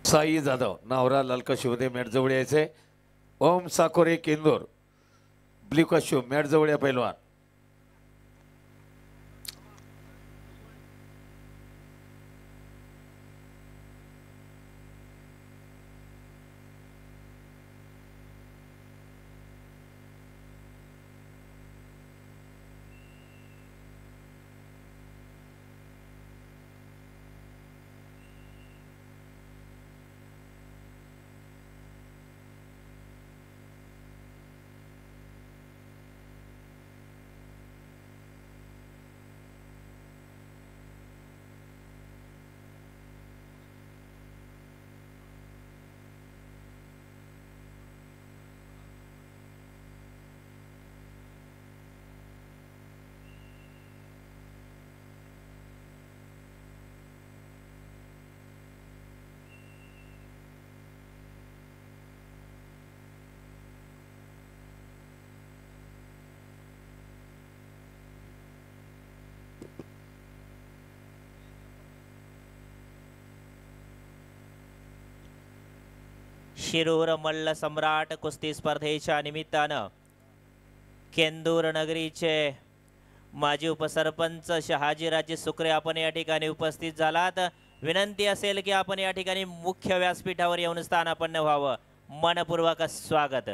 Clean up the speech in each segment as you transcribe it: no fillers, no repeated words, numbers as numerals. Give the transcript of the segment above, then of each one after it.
साई जाधव नावरा लाल काशीमध्ये मॅट जवळ यायचंय. ओम Sakore Kendur blue cashew mat जवळ या पैलवान. शिरूर मल्ल सम्राट कुस्ती स्पर्धेच्या निमित्तानं केंदूर नगरीचे माजी उपसरपंच शहाजीराजे सुकरे आपण या ठिकाणी उपस्थित झालात. विनंती असेल की आपण या ठिकाणी मुख्य व्यासपीठावर येऊन स्थानापन्न व्हावं. मनपूर्वक स्वागत.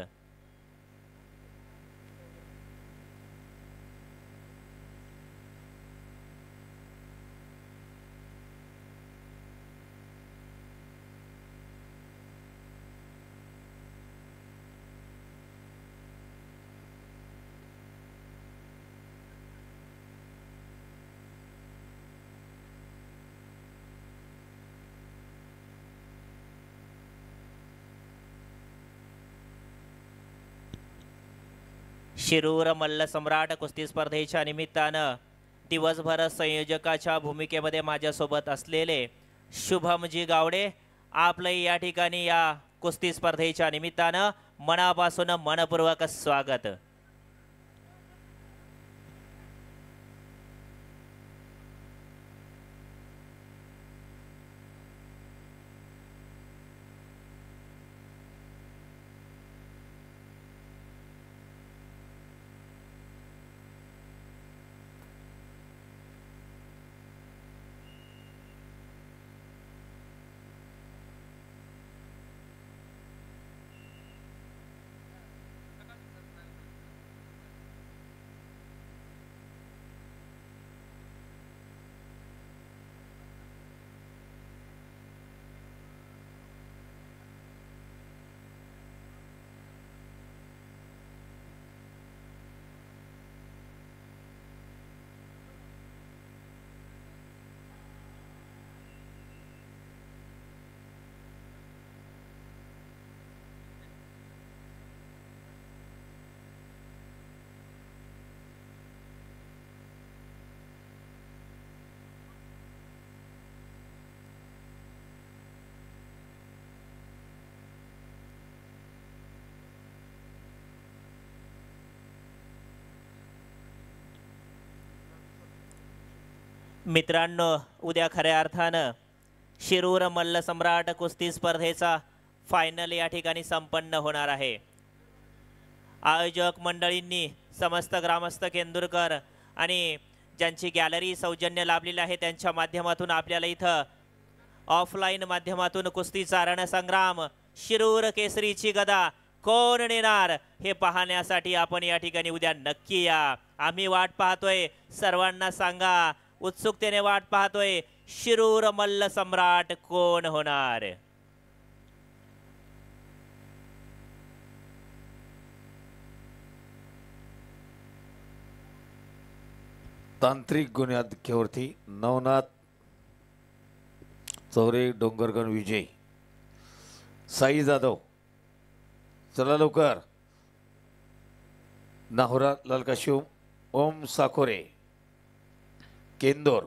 शिरूर मल्ल सम्राट कुस्ती स्पर्धेच्या निमित्तानं दिवसभर संयोजकाच्या भूमिकेमध्ये माझ्यासोबत असलेले शुभमजी गावडे आपलं या ठिकाणी या कुस्ती स्पर्धेच्या निमित्तानं मनापासून मनपूर्वक स्वागत. मित्रांनो, उद्या खऱ्या अर्थानं शिरूर मल्ल सम्राट कुस्ती स्पर्धेचा फायनल या ठिकाणी संपन्न होणार आहे. आयोजक मंडळींनी समस्त ग्रामस्थ केंदूरकर आणि ज्यांची गॅलरी सौजन्य लाभलेली आहे त्यांच्या माध्यमातून आपल्याला इथं ऑफलाईन माध्यमातून कुस्तीचा रणसंग्राम शिरूर केसरीची गदा कोण नेणार हे पाहण्यासाठी आपण या ठिकाणी उद्या नक्की या. आम्ही वाट पाहतोय, सर्वांना सांगा, उत्सुकतेने वाट पाहतोय, शिरूर मल्ल सम्राट कोण होणार. तांत्रिक गुन्ह्यावरती नवनाथ चौरे डोंगरगण विजय. साई जाधव चला लवकर. नाहुरा लाल काशिव ओम साकोरे केंदूर